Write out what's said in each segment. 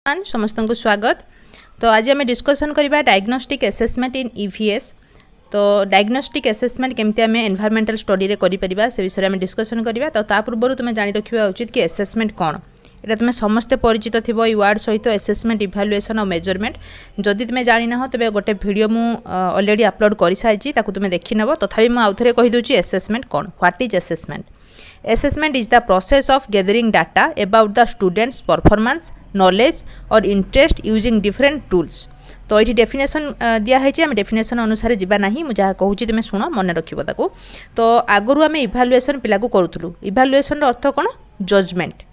समस्त को स्वागत। तो आज आम डिस्कसन करबा डायग्नोस्टिक असेसमेंट इन ईवीएस। तो डायग्नोस्टिक असेसमेंट केमती आम एनवायरमेंटल स्टडी रे करि परिबा से विषय में डिस्कसन करबा। तो ता पूर्व तुम जानि रखिबा उचित कि असेसमेंट कौन, एटा तुम समस्ते परिचित थिबो ई वर्ड सहित असेसमेंट इवैल्यूएशन और मेजरमेंट। जदि तुम जानि ना हो तबे गोटे वीडियो मु ऑलरेडी अपलोड करि सारिछि, ताकू तुम देखि नबो। तथापि मु आउथरे कहि दोछि असेसमेंट कौन, what is assessment. Assessment is the process of gathering data about the student's performance, knowledge or interest using different tools। तो ये डेफिनेशन दिया है, आम डेफिनेशन अनुसार जीवा ना, मुझे कहूँ तुम शुण मन रखिब ताकू। तो आगु आम इभालुएसन पिला को करूँ। इभालुएसन अर्थ कौन, जजमेंट।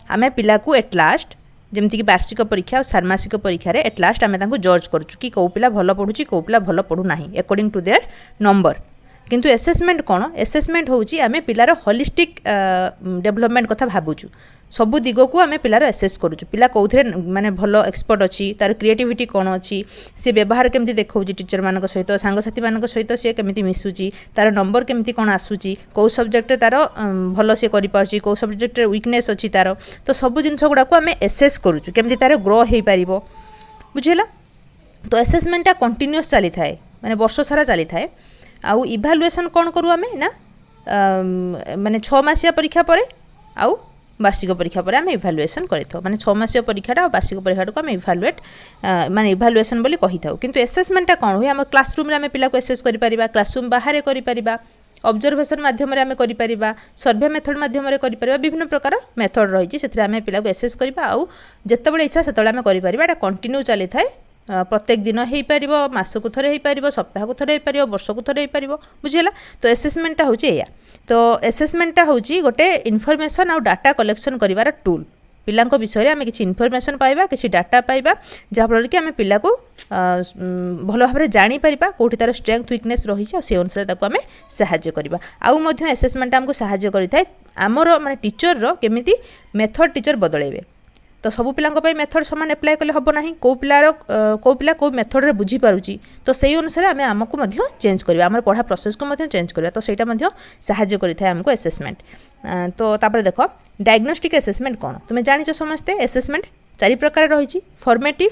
आम पिला को एट लास्ट जमीक वार्षिक परीक्षा और षाण्मासिक परीक्षा एट लास्ट आम जज करूँ कि कौ पिला भल पढ़ुची कौ पिला भल पढ़ू ना अकॉर्डिंग टू देयर नंबर। किंतु एसेसमेंट कौन, एसेसमेंट होची आमे पिलार होलिस्टिक डेवलपमेंट कथा भाबुचु। सबु दिग को आमे पिलार एसेस करूचु। पिला कौथरे माने भल एक्सपर्ट अच्छी, तार क्रिएटिविटी कौन अच्छी, सी व्यवहार केमती देखौची टीचर मानक सहित, सांगसाथी मानक सहित सी केमती मिसुची, तार नंबर केमती कौन आसुची, कौ सब्जेक्ट तार भल सी करि पारची, कौ सब्जेक्ट वीकनेस अच्छी तार। तो सबु जिनस गुडा को आमे एसेस करूचु केमती तार ग्रो हेई पारिबो, बुझिला। तो एसेसमेंटा कंटिन्यूअस चली थाए, माने वर्ष सारा चली थाए। आउ इभालुएसन कौन करूँ आम ना माने 6 मासिया परीक्षा पर आउ वार्षिक परीक्षा पर आम इभालुएसन करें। माने 6 मासिया परीक्षाटा और वार्षिक परीक्षाटा को आम इभालुएट माने इभालुएसन बोली कही था। किंतु एसेसमेंटा कौन हुए, आम क्लासरूम रे आम पिला को एसेस करि परिबा, क्लासरूम बाहर करि परिबा, ऑब्जर्वेशन माध्यम रे आम करि परिबा, सर्वे मेथड माध्यम रे करि परिबा। विभिन्न प्रकार मेथड रही से आम पिला को एसेस करबा। आउ जेतेबेले इच्छा सेतेबेले आम करि परिबा। एटा कंटिन्यू चली थाए, प्रत्येक दिन हो पार, मासकु थरे हो पार, सप्ताह को थरे हो पार, वर्ष को थरे हो पार, बुझेगा। तो एसेसमेंटा हूँ या। तो एसेसमेंटा हूँ गोटे इनफॉरमेशन और डाटा कलेक्शन करिवार टूल। पिला विषय में आम किसी इनफॉरमेशन पाइबा, किसी डाटा पाइबा, जहाँफल कि आम पिला को भल भाव जापर कौटी तार स्ट्रेंथ वीकनेस रही है, से अनुसार आम साहाय्य करवा। आउ एसेसमेंट आमको साहाय्य करें आमर माने टीचर रो केमिति मेथड टीचर बदलेबे। तो सब पिला मेथड सामान एप्लाय कले हम ना, कौ पिला कौ मेथड रे बुझी पारुची, तो सही अनुसार आम आमको चेंज करवा, आम पढ़ा प्रोसेस को चेंज करवा। तो सहीटा साहाय्य करें आमको एसेसमेंट। तो तापर देख डायग्नोस्टिक एसेसमेंट कौन, तुम्हें जानिच समस्ते एसेसमेंट 4 प्रकार रही, फॉर्मेटिव,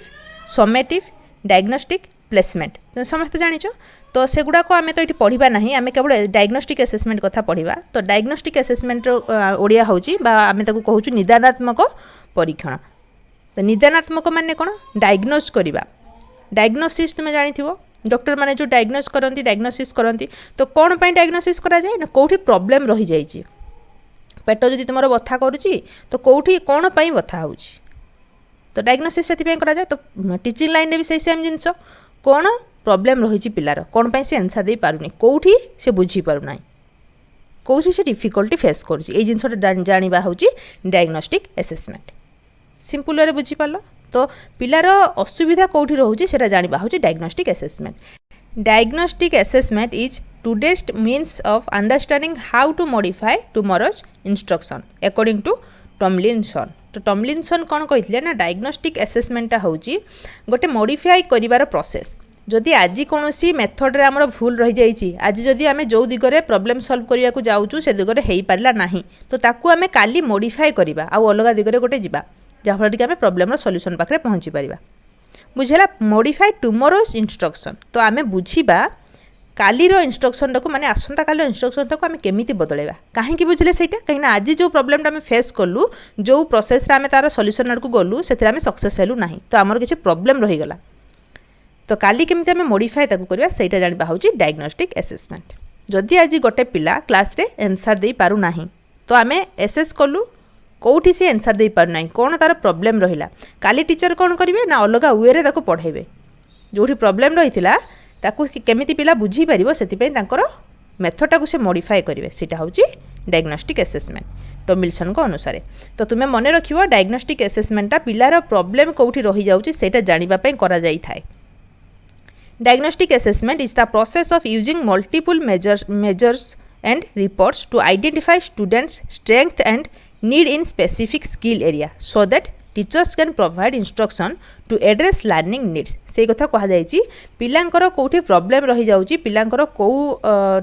समेटिव, डायग्नोस्टिक, प्लेसमेंट, तुम समस्ते जानिच। तो सेगुड़ा को आम तो ये पढ़ा ना, आम केवल डायग्नोस्टिक एसेसमेंट कथा पढ़ा। तो डायग्नोस्टिक एसेसमेंट ओडिया होची बा आम ताकू कहूँ निदानात्मक परीक्षण। तो निदानात्मक माने कौन, डायग्नोस करवा। डायग्नोसिस तुम्हें जानी थो, डॉक्टर माने जो डायग्नोस करती, डायग्नोसिस करती। तो कौन पर डायग्नोसिस करा जाए ना, कौटी प्रॉब्लम रही जाइए। पेट जदि तुम बथा करुच्ची तो कौटी कौन पर बथा हो, तो डायग्नोसिस से करा जाए। तो टीचिंग लाइन भी सही सेम जिनस, कौन प्रॉब्लम रही पिलार, कौन पर से आंसर दे पारुनी, कौटी से बुझी पारुना, कौटी से डिफिकल्टी फेस करुच्ची, जिनसा जाना हूँ डायग्नोस्टिक एसेसमेंट। सिंपल वे बुझीपार। तो पिलार असुविधा कौटी रोचे से जाना हूँ diagnostic assessment. Diagnostic assessment is today's means of understanding how to modify tomorrow's instruction according to Tomlinson. तो टॉमलिनसन कौन कही ना, डायग्नोस्टिक एसेसमेंटा हूँ गोटे मॉडिफाई करिवार प्रोसेस। जदि आज कौन मेथड रे आमर भूल रही जाइए, आज जदि आम जो दिगरे प्रॉब्लम सॉल्व करने को जाऊँ से दिगरे हो पारा ना, तो ताकू आम काली मॉडिफाई करवा, आउ अलग दिगरे गोटे जीवा, जहाँफल कि आम प्रॉब्लम सॉल्यूशन पाखे पहुँची पारिबा, बुझेला। मॉडिफाई टुमोरोज इंस्ट्रक्शन, तो आम बुझीबा कालीर इंस्ट्रक्शन टाक माने आसंता कालीर इंस्ट्रक्शन टाक आम केमिति बदलेबा। कहीं बुझिले सहीटा, कहीं आज जो प्रॉब्लम आम फेस कलु, जो प्रोसेस आम तार सॉल्यूशन आड़ को गलु, से आम सक्सेस हेलु ना, तो आमर किसी प्रॉब्लम रहीगला। तो काली केमिति आम मॉडिफाई ताकू करबा, सेटा जानिबा होची डायग्नोस्टिक एसेसमेंट। जदि आज गोटे पिला क्लास रे आंसर दे पारु नाही, तो आम एसेस कलु कौटी सी आंसर दे पारु नाही, कौन तार प्रॉब्लम रहिला। काली टीचर कौन करिवे ना, अलग वे रे ताकू पढ़ाइबे, जोठी प्रॉब्लम रहिथिला ताकू केमिति पिला बुझी पारिबो, सेतिपई तांकर मेथड टाकू से मॉडिफाई करिवे, सेटा होची डायग्नोस्टिक एसेसमेंट टॉमलिनसन को अनुसार। तो तुम्हें मन रखिबो डायग्नोस्टिक एसेसमेंटा पिलार प्रॉब्लम कौटी रही जाउची सेटा जानिबा पई करा जाई थाए। Diagnostic assessment is the process of using multiple measures and reports to identify students' strength and need in specific skill area so that teachers can provide instruction to address learning needs। से कथा कहा जाइए पिलांकर कौटी problem रही जाउची, पिलांकर कौ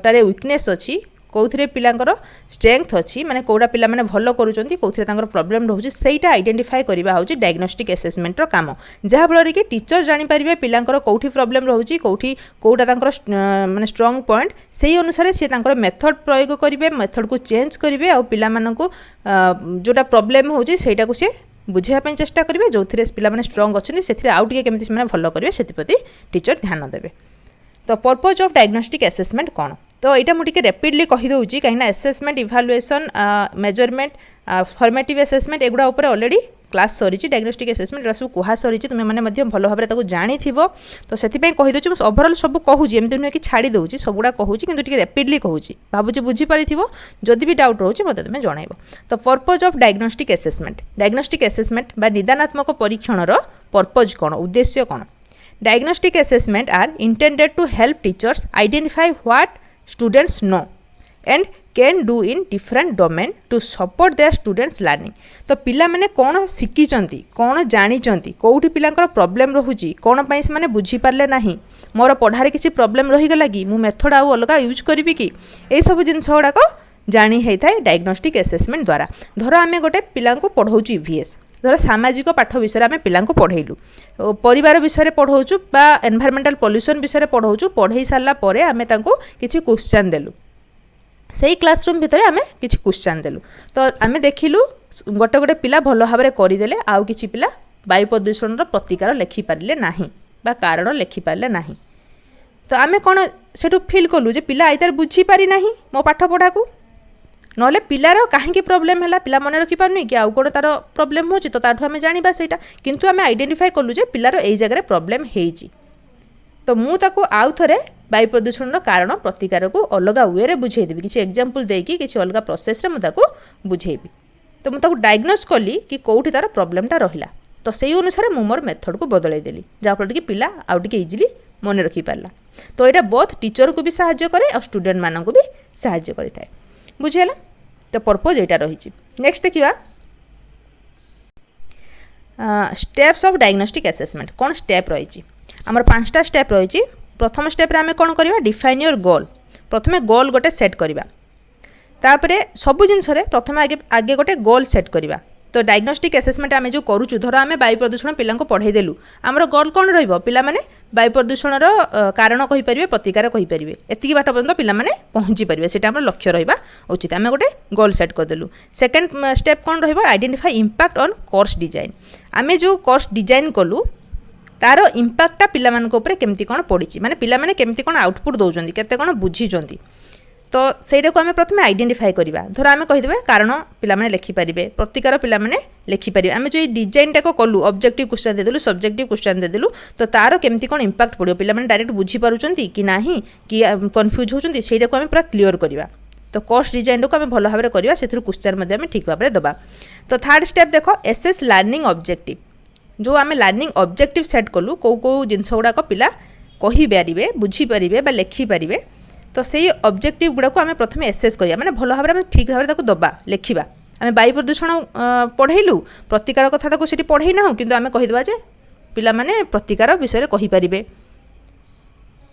टारे weakness अच्छी, कौथिरे पिलांकर strength अच्छी माने कोड़ा पिला माने भलो करूचंती कौथिरे तांकर प्रॉब्लम रहउची सेटा आइडेंटिफाई करबा होची डायग्नोस्टिक असेसमेंट रो काम जहा फल कि टीचर जानि परिबे पिलांकर कौठी प्रॉब्लम रहउची कौठी कोड़ा तांकर माने स्ट्रांग पॉइंट सेही अनुसार से तांकर मेथड प्रयोग करिवे मेथड को चेंज करिवे आ पिला मानकु जोटा प्रॉब्लम होची सेटा को से बुझापी चेष्टा करेंगे जो थे पे स्ट्रंग अच्छे से आउ टे केमी से भल करेंगे से टीचर ध्यान देवे। तो पर्पज ऑफ डायग्नोस्टिक असेसमेंट कौन तो यहाँ मुझे रेपिडली कहीदे कहीं assessment evaluation measurement formative assessment एगुड़ा ऑलरेडी क्लास सरी डायग्नोस्टिक असेसमेंट सब कह सरी तुम मैंने भल भाव में जानी तो से कहीदे ओभरअल सब कहूँ एमती नुहे कि छाड़ी दूसरी सबुड़ा कहूँ कि रेपिडली कहूँ भावुँ बुझीपारी जदि भी डाउट रोचे मत तुम्हें जनइब। तो पर्पज ऑफ डायग्नोस्टिक असेसमेंट बा निदानात्मक परीक्षण पर्पज कौन उद्देश्य कौन diagnostic assessment are intended to help teachers identify what students know and can do in different domain to support their students learning. तो पिला माने कौन शिखिचंती कौन जानिचंती कौटी पिलांकर प्रॉब्लम रहुची कौन पई से माने बुझी पारले नाही मोर पढ़ारे किसी प्रॉब्लम रही गला कि मु मेथड आउ अलगा यूज करिवि कि ए सब जिंस गुड़ाक जानी है थाए डायग्नोस्टिक असेसमेंट द्वारा। धर आमे गोटे पिला को पढ़ाऊँ ईवीएस धर सामाजिक पाठ विषय आम पिला पढ़ेलु परिवार विषय पढ़ाऊँ बा एनवायरमेंटल पॉल्यूशन विषय पढ़ाऊँ पढ़े सारा पर आम किसी क्वेश्चन देलु से क्लासरूम भितर आम किसी क्वेश्चन देलु तो आम देखिलु गोटे गोटे पिला भल भाव में करदेले आउ किछि पिला वायु प्रदूषण प्रतिकार लेखिपारे ना बा कारण लेखिपारे ना तो आम कौन से फिल कलु जे पिला आइतार बुझीपारी ना मो पाठ पढ़ा को नले पिलार कहीं प्रोब्लेम है पिला मन रखिपारे कि आउ कौन तार प्रोब्लेम हो तो ताठू आम जाना सेटा किंतु आम आइडेंटिफाई कलु जे पिलार एई जगह प्रोब्लेम हेइची तो मु ताको आउ थरे वायु प्रदूषण कारण प्रतिकार को अलग वे बुझेदेवी किसी एग्जांपल देकी किसी अलग प्रोसेस रे मुझे बुझेबी तो मुझे डायग्नोस कली कि कौटी तार प्रोब्लेमटा रहिला तो से अनुसार मु मोर मेथड को बदलाई देली जहाँफल कि पिला आउ टिके इजिली मन रखिपारा तो यहाँ बोथ टीचर को भी साहाय्य करे और स्टूडेंट मानक भी साहाय्य करें बुझीगला। तो पर्पज यहाँ रही नेक्स्ट देखा स्टेप्स ऑफ डायग्नोस्टिक असेसमेंट कौन स्टेप रही आमर 5टा स्टेप रही। प्रथम स्टेप रे आमे कौन करवा डिफाइन योर गोल प्रथमे गोल गोटे सेट करवा तापरे सबु जिनस प्रथम आगे आगे गोटे गोल सेट करवा। तो डायग्नोस्टिक असेसमेंट आमे जो करूचु धर आमे वायु प्रदूषण पिला पढ़ाई देलु आमर गोल कौन रहिबो पिला माने वायु प्रदूषण कारण कहि परिबे प्रतिकार कहि परिबे एतिकी बाट पर्यंत पिला माने पहुँची परिबे सेटा हमर लक्ष्य रहिबा उचित आमे गोटे गोल सेट कर देलु। सेकंड स्टेप कौन रहिबो identify impact on course design आमे जो कोर्स डिजाइन कलु तार इंपैक्टा पिला मान को ऊपर केमती कौन पड़ी माने पिला माने केमती कौन आउटपुट दौरान केते कौन बुझीचंती तो सेटा को आम प्रथम आइडेंटिफाई करवा धर आम कहीदे कारण पिला माने लेखिपारे प्रतिकार पिला माने लेखिपारे आम जो डिजाइनटा को कलु ऑब्जेक्टिव क्वेश्चन देदेलु सब्जेक्टिव क्वेश्चन देदेलु तो तार केमती कौन इंपैक्ट पड़ो पिला माने डायरेक्ट बुझी पारुचंती कि नाही कि कन्फ्यूज होचंती सेटा को आम पूरा क्लियर करवा। तो कोर्स डिजाइन को आम भल भाव में करवा से क्वेश्चन आम ठीक भाव में दबा। तो थर्ड स्टेप देख एसएस लर्निंग ऑब्जेक्टिव जो आम लर्निंग ऑब्जेक्टिव सेट कलु कौ जिनस गुड़ाक पिला कहींपारे बुझीपारे बा लेखिपारे तो से ऑब्जेक्टिव गुड़ा को आम प्रथम एसेस करिया माने भल भाव में ठीक भाव में दबा लेखिबा आम वायु प्रदूषण पढ़ेलु प्रतिकार कथा ताको सेठी पढ़े ना किंतु आम कहीदेवा जे पिला माने प्रतिकार विषय कहींपारे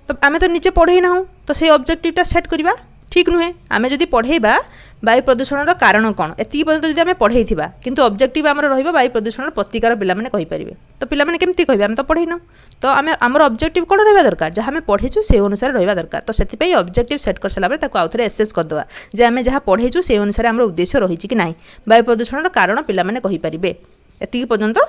तो आम तो निजे पढ़े ना तो से ऑब्जेक्टिवटा सेट करवा ठीक नुहे आम जदि पढ़ेबा वायु प्रदूषण कारण कौन एति पर्यंत जदि आम पढ़ेइथिबा किंतु ऑब्जेक्टिव आमर रहिबा वायु प्रदूषण प्रतिकार पिला माने कहींपारे तो पिला माने केमती कहबे आम तो पढ़े ना तो आम आमर ऑब्जेक्टिव कौन रहा दरकार जहाँ आम पढ़ीचु से अनुसार रहा दरकार तो से ऑब्जेक्टिव सेट कर सारा आउ थे एसेस करदे जे आम जहाँ पढ़ीचु से अनुसार आम उद्देश्य रही कि ना वायु प्रदूषण कारण पिला माने कहींपारे एति पर्यंत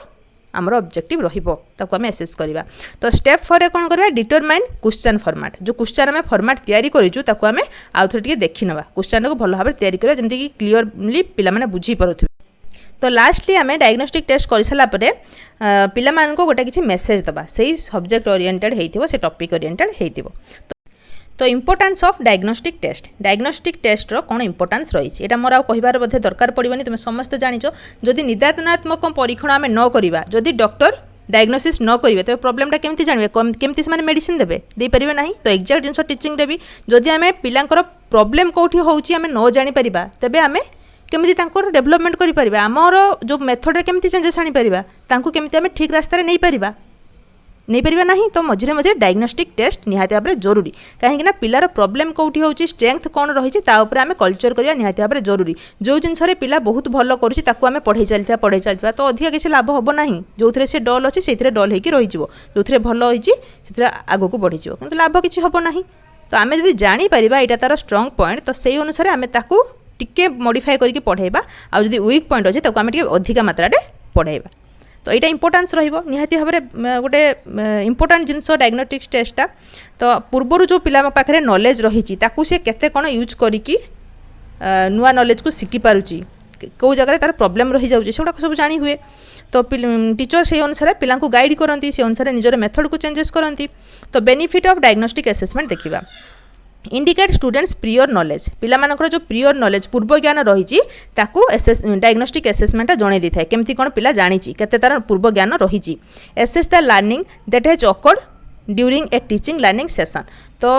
आमर ऑब्जेक्टिव रहा एसेस करवा। तो स्टेप 4 कौन करवा डिटरमाइन क्वेश्चन फॉर्मेट जो क्वेश्चन आम फॉर्मेट तैयारी करूँ आम आउ थे देखी ना क्वेश्चन को भल भाव तैयारी करा जमती कि क्लीयरली पिला माने बुझी पारुथिबे। तो लास्टली आम डायग्नोस्टिक टेस्ट कर सारापर पिला मानको गोटे किसी मेसेज दबा से सब्जेक्ट ओरिएंटेड होइथिबो से टॉपिक ओरिएंटेड होइथिबो। तो इम्पोर्टेंस ऑफ डायग्नोस्टिक टेस्ट रो कौन इम्पोर्टेंस रही है मोर आर बोधे दरकार पड़ोनी तुम समस्त जानिच जदि निदानात्मक परीक्षण आम न करवा जदि डॉक्टर डायग्नोसिस न करेंगे तो प्रॉब्लमटा केमती जानवे केमती से मेडिसिन देवे दे पारे ना तो एक्जाक्ट जिन टीचिंग भी जदि आम पिलांकर प्रॉब्लम कौटी होउची आम न जानी परिबा तेबे आम केमती डेभलपमेंट करें आमर जो मेथड केमती चेंजेस आनी परिबा तांको केमती आम ठीक रास्तार नहीं पारिबा नहीं पारिबा नहीं तो मझे मझे डायग्नोस्टिक टेस्ट निहाती भाव में जरूरी कहीं पिलार प्रॉब्लम कौटी होची स्ट्रेंथ कौन रही आम कल्चर करवा निहाती भाव में जरूरी जो जिनस पिला बहुत भल करें पढ़े चलता तो अधिक किसी लाभ हम ना जो थे से डल अच्छे से डल होकर रही जो थे भल होती आग को बढ़ी कि लाभ किसी हम ना तो आम जब जापर यहाँ तार स्ट्रंग पॉइंट तो से अनुसार आम टिके मॉडिफाई करके पढ़ेबा आ जदि वीक पॉइंट अच्छे आम अधिक मात्रा पढ़ेबा तो यहाँ इंपोर्टान्स निहाती भाव में गोटे इंपोर्टाट जिनस डायग्नोस्टिक टेस्टा तो पूर्वर जो पिला पाखे नॉलेज रही सी केते कौन यूज करी नुआ नॉलेज को शिखी पारुची कौ जगह तार प्रॉब्लम रही जाऊँगी से सब जानी हुए तो टीचर से अनुसार पिला गाइड करती से अनुसार निजर मेथड को चेंजेस करती तो बेनिफिट ऑफ डायग्नोस्टिक असेसमेंट देखा इंडिकेट स्टूडेंट्स प्रियर नॉलेज पिलामानकर जो प्रियर नॉलेज पूर्व ज्ञान रही डायग्नोस्टिक असेसमेंट जणै दी थाए केमती कौन पिला जानी केते तार पूर्व ज्ञान रही assess the learning that has occurred during a teaching learning session तो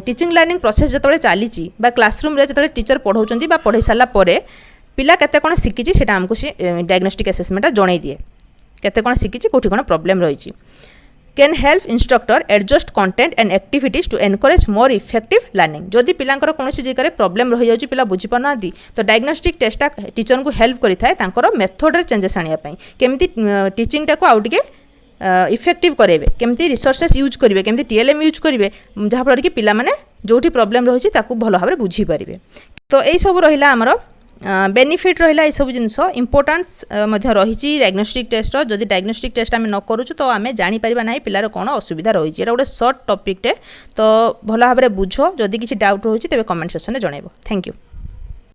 टीचिंग लर्निंग प्रोसेस जो चली क्लासरूम जो टीचर पढ़ाऊँ पढ़ाई सारापर पिला केते कौन शिखी से आमको डायग्नोस्टिक असेसमेंट जणै दिए केते कौन शिखी कौटी कौन प्रॉब्लम रही can help instructor adjust content and activities to encourage more effective learning जदि पिलांकर कौन जगह प्रॉब्लम रही जाऊँ पिला बुझी पाना तो डायग्नोस्टिक टेस्टा टीचर को हेल्प करें मेथड चेंजेस आने केमती टीचिंग टाक आउ टे इफेक्टिव करेंगे केमती रिसोर्सेस यूज करेंगे केमती टीएलएम यूज करेंगे जहाँफल कि पिला माने जोठी प्रॉब्लम रही भल भाव में बुझीपारे तो यही सब रहा आमर बेनिफिट रहा ये सब जिनस इंपोर्टान्स रही डायग्नोस्टिक टेस्ट जदि डायग्नोस्टिक टेस्ट आम न करूँ तो आम जापर ना पिलार कौन असुविधा रही है गोटे सर्ट टॉपिकटे तो भल भाव में बुझ जदि किसी डाउट रही तेज कमेंट सेक्शन में जनइब थैंक यू।